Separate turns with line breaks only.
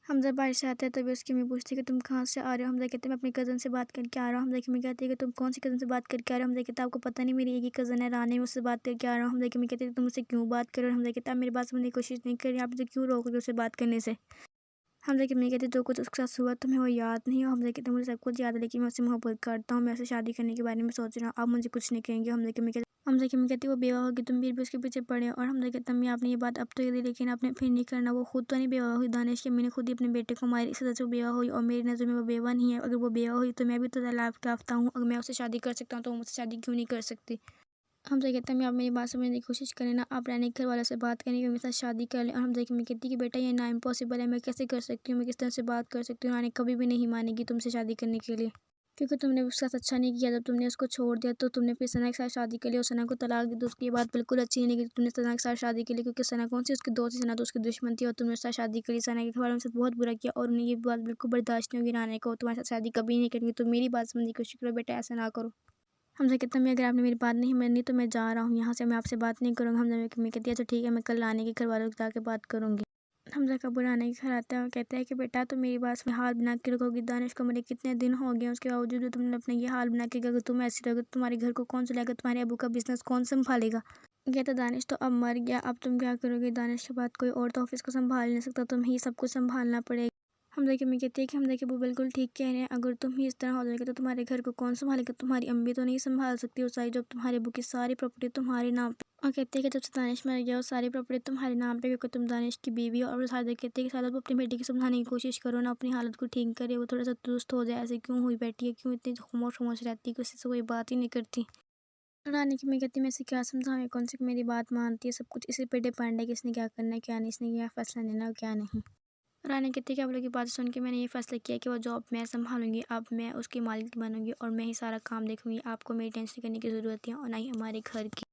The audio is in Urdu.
حمزہ باہر سے آتا ہے تبھی اس کی امی پوچھتی ہے کہ تم کہاں سے آ رہے ہو؟ حمزہ کہتے ہیں میں اپنی کزن سے بات کر کے آ رہا ہوں۔ حمزہ کی امی کہتی ہے کہ تم کون سی کزن سے بات کر کے آ رہے ہو؟ حمزہ کہتا ہے آپ کو پتہ نہیں میری ایک ہی کزن ہے رانی، میں اس سے بات کر کے آ رہا ہوں۔ حمزہ کی امی کہتی ہے تم مجھ سے کیوں بات کر رہے ہو؟ حمزہ کہتا ہے آپ میری بات سمجھنے کی کوشش نہیں کر رہے، آپ مجھے کیوں روک رہے ہو اسے بات کرنے سے؟ حمزہ کی امی کہتی ہے جو کچھ اس کے ساتھ ہوا تمہیں وہ یاد نہیں ہو؟ حمزہ کہتے ہیں مجھے سب کچھ یاد ہے لیکن میں اس سے محبت کرتا ہوں، میں اسے شادی کرنے کے بارے میں سوچ رہا ہوں، آپ مجھے کچھ نہیں کہیں گے؟ حمزہ کی امی کہتی ہے وہ بیوہ ہوگی، تم بھی اس کے پیچھے پڑے ہو۔ اور حمزہ کہتا ہے امی آپ نے یہ بات اب تو کہہ دی لیکن آپ نے پھر نہیں کرنا، وہ خود تو نہیں بیوہ ہوئی، دانش کی امی نے خود ہی اپنے بیٹے کو ماری، اس وجہ سے وہ بیوہ ہوئی اور میری نظر میں وہ بیوہ نہیں ہے۔ اگر وہ بیوہ ہوئی تو میں بھی تو طلاق یافتہ ہوں، اگر میں اسے شادی کر سکتا ہوں تو وہ مجھ سے شادی کیوں نہیں کر سکتی؟ حمزہ کہتا ہے امی آپ میری بات سمجھنے کی کوشش کریں نا، آپ رانی کے گھر والوں سے بات کریں کہ میرے ساتھ شادی کر لیں۔ اور حمزہ کی امی کہتی ہے کہ بیٹا یہ نا امپاسبل ہے، میں کیسے کر سکتی ہوں، میں کس طرح سے بات کر سکتی ہوں، رانی کبھی بھی نہیں مانے گی تم سے شادی کرنے کے لیے، کیونکہ تم نے اس کے ساتھ اچھا نہیں کیا، جب تم نے اس کو چھوڑ دیا تو تم نے پھر ثنا کے ساتھ شادی کر لی اور ثنا کو طلاق دی، تو اس کی یہ بات بالکل اچھی نہیں لگی، تم نے ثنا کے ساتھ شادی کے لی، کیونکہ ثنا کون سی اس کی دوست تھی، ثنا تو اس کی دشمن تھی اور تم نے اس کے ساتھ شادی کری، ثنا کے گھر والوں نے بہت برا کیا اور انہیں یہ بات بالکل برداشت نہیں ہوگی رانی کو، تمہارے ساتھ شادی کبھی نہیں کریں گے، تم میری بات سمجھنے کی کوشش کرو بیٹا، ایسا نہ کرو۔ حمزہ کہتا ہے اگر آپ نے میری بات نہیں مانی تو میں جا رہا ہوں یہاں سے، میں آپ سے بات نہیں کروں گا۔ حمزہ کی امی کہتی ہے اچھا ٹھیک ہے، میں کل رانے کے گھر والوں سے جا کے بات کروں گی۔ حمزہ کا ابو رانے کے گھر آتا ہے اور کہتا ہے کہ بیٹا تم میری بات میں حال بنا کے رکھو گی، دانش کو مرے کتنے دن ہو گئے، اس کے باوجود بھی تم نے اپنا یہ حال بنا کے رکھا، اگر تم ایسی رہو گے تو تمہارے گھر کو کون چلائے گا، تمہارے ابو کا بزنس کون سنبھالے گا؟ کہتا دانش تو اب مر گیا، اب تم کیا کرو گے، دانش کے بعد کوئی اور تو آفس کو سنبھال نہیں سکتا، تم ہی سب کچھ سنبھالنا پڑے گا۔ حمزہ کی امی کہتی ہے کہ حمزہ کے ابو بالکل ٹھیک کہہ رہے ہیں، اگر تم ہی اس طرح ہو جائے گا تو تمہارے گھر کو کون سنبھالے گا، تمہاری امی تو نہیں سنبھال سکتی وہ ساری، جب تمہارے ابو کی ساری پراپرٹی تمہارے نام پہ، اور کہتے ہیں کہ جب سے دانش مر گیا وہ ساری پراپرٹی تمہارے نام پہ کیونکہ تم دانش کی بیوی ہو۔ اور سعادت کہتے ہیں کہ سعادت وہ اپنی بیٹی کی سمجھانے کی کوشش کرو نا، اپنی حالت کو ٹھیک کرے، وہ تھوڑا سا درست ہو جائے، ایسے کیوں ہوئی بیٹھی ہے، کیوں اتنی خاموش رہتی ہے، کسی سے کوئی بات ہی نہیں کرتی۔ رانی کی امی کہتی ہے میں اسے کیا سمجھاؤں، یہ کون سی میری بات مانتی ہے، سب کچھ اسی پہ ڈیپینڈ ہے کہ اس نے کیا کرنا ہے کیا نہیں، اس نے کیا فیصلہ لینا ہے کیا نہیں۔ رانی کہتی ہے کہ آپ لوگوں کی بات سن کے میں نے یہ فیصلہ کیا کہ وہ جاب میں سنبھالوں گی، اب میں اس کی مالک بنوں گی اور میں ہی سارا کام دیکھوں گی، آپ کو میری ٹینشن کرنے کی ضرورت ہے اور نہ ہی ہمارے گھر کی۔